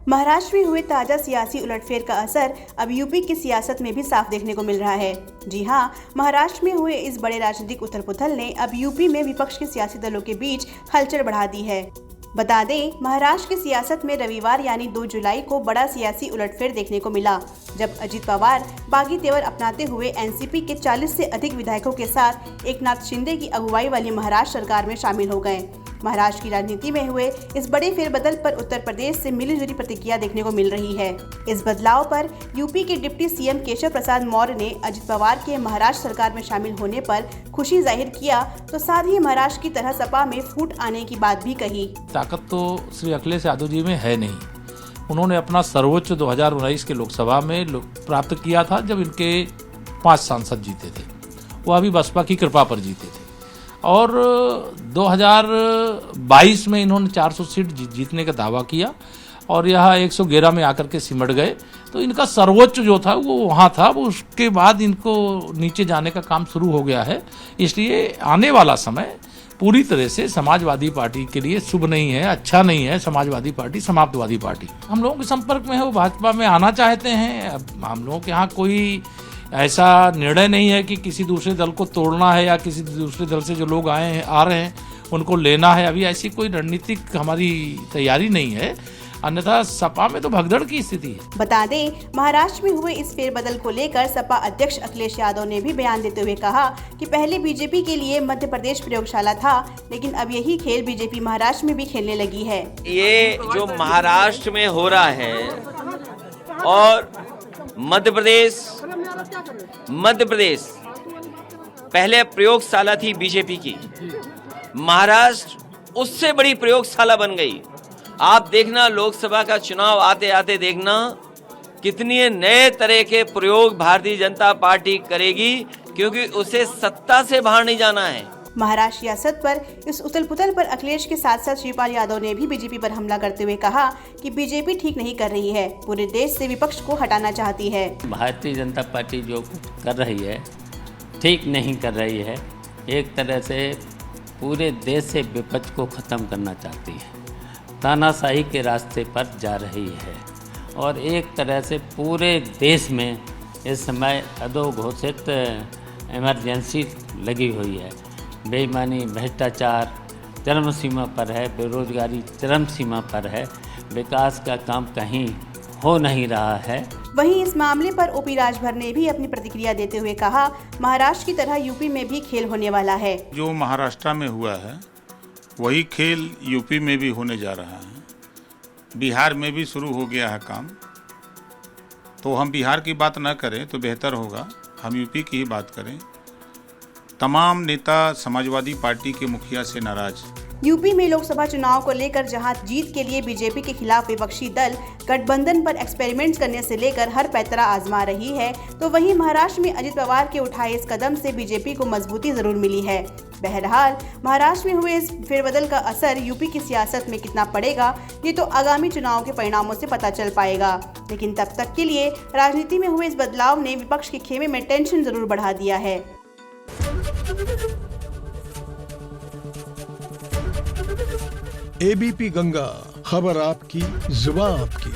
महाराष्ट्र में हुए ताजा सियासी उलटफेर का असर अब यूपी की सियासत में भी साफ देखने को मिल रहा है। जी हां, महाराष्ट्र में हुए इस बड़े राजनीतिक उथल-पुथल ने अब यूपी में विपक्ष के सियासी दलों के बीच हलचल बढ़ा दी है। बता दें, महाराष्ट्र की सियासत में रविवार यानी 2 जुलाई को बड़ा सियासी उलटफेर देखने को मिला, जब अजित पवार बागी तेवर अपनाते हुए एनसीपी के 40 से अधिक विधायकों के साथ एकनाथ शिंदे की अगुवाई वाली महाराष्ट्र सरकार में शामिल हो गए। महाराष्ट्र की राजनीति में हुए इस बड़े फेरबदल पर उत्तर प्रदेश से मिलीजुली प्रतिक्रिया देखने को मिल रही है। इस बदलाव पर यूपी के डिप्टी सीएम केशव प्रसाद मौर्य ने अजित पवार के महाराष्ट्र सरकार में शामिल होने पर खुशी जाहिर किया, तो साथ ही महाराष्ट्र की तरह सपा में फूट आने की बात भी कही। ताकत तो श्री अखिलेश यादव जी में है नहीं। उन्होंने अपना सर्वोच्च 2019 के लोकसभा में प्राप्त किया था, जब इनके 5 सांसद जीते थे। वो अभी बसपा की कृपा पर जीते थे, और 2022 में इन्होंने 400 सीट जीतने का दावा किया और यह 111 में आकर के सिमट गए। तो इनका सर्वोच्च जो था वो वहाँ था, वो उसके बाद इनको नीचे जाने का काम शुरू हो गया है। इसलिए आने वाला समय पूरी तरह से समाजवादी पार्टी के लिए शुभ नहीं है, अच्छा नहीं है। समाजवादी पार्टी समाप्तवादी पार्टी हम लोगों के संपर्क में है, वो भाजपा में आना चाहते हैं। अब हम लोगों के यहाँ कोई ऐसा निर्णय नहीं है कि किसी दूसरे दल को तोड़ना है या किसी दूसरे दल से जो लोग आ रहे हैं उनको लेना है। अभी ऐसी कोई रणनीतिक हमारी तैयारी नहीं है, अन्यथा सपा में तो भगदड़ की स्थिति है। बता दें, महाराष्ट्र में हुए इस फेरबदल को लेकर सपा अध्यक्ष अखिलेश यादव ने भी बयान देते हुए कहा कि पहले बीजेपी के लिए मध्य प्रदेश प्रयोगशाला था, लेकिन अब यही खेल बीजेपी महाराष्ट्र में भी खेलने लगी है। ये जो महाराष्ट्र में हो रहा है और मध्य प्रदेश पहले प्रयोगशाला थी बीजेपी की, महाराष्ट्र उससे बड़ी प्रयोगशाला बन गई। आप देखना, लोकसभा का चुनाव आते आते देखना कितने नए तरह के प्रयोग भारतीय जनता पार्टी करेगी, क्योंकि उसे सत्ता से बाहर नहीं जाना है। महाराष्ट्र सियासत पर इस उथल-पुथल पर अखिलेश के साथ साथ शिवपाल यादव ने भी बीजेपी पर हमला करते हुए कहा कि बीजेपी ठीक नहीं कर रही है, पूरे देश से विपक्ष को हटाना चाहती है। भारतीय जनता पार्टी जो कर रही है ठीक नहीं कर रही है। एक तरह से पूरे देश से विपक्ष को ख़त्म करना चाहती है, तानाशाही के रास्ते पर जा रही है, और एक तरह से पूरे देश में इस समय अधोघोषित इमरजेंसी लगी हुई है। बेईमानी, भ्रष्टाचार चरम सीमा पर है, बेरोजगारी चरम सीमा पर है, विकास का काम कहीं हो नहीं रहा है। वहीं इस मामले पर ओपी राजभर ने भी अपनी प्रतिक्रिया देते हुए कहा, महाराष्ट्र की तरह यूपी में भी खेल होने वाला है। जो महाराष्ट्र में हुआ है वही खेल यूपी में भी होने जा रहा है। बिहार में भी शुरू हो गया है काम, तो हम बिहार की बात न करें तो बेहतर होगा, हम यूपी की ही बात करें। तमाम नेता समाजवादी पार्टी के मुखिया से नाराज। यूपी में लोकसभा चुनाव को लेकर जहां जीत के लिए बीजेपी के खिलाफ विपक्षी दल गठबंधन पर एक्सपेरिमेंट्स करने से लेकर हर पैतरा आजमा रही है, तो वहीं महाराष्ट्र में अजित पवार के उठाए इस कदम से बीजेपी को मजबूती जरूर मिली है। बहरहाल, महाराष्ट्र में हुए इस फेरबदल का असर यूपी की सियासत में कितना पड़ेगा, ये तो आगामी चुनाव के परिणामों से पता चल पाएगा। लेकिन तब तक के लिए राजनीति में हुए इस बदलाव ने विपक्ष के खेमे में टेंशन जरूर बढ़ा दिया है। एबीपी गंगा, खबर आपकी, जुबान आपकी।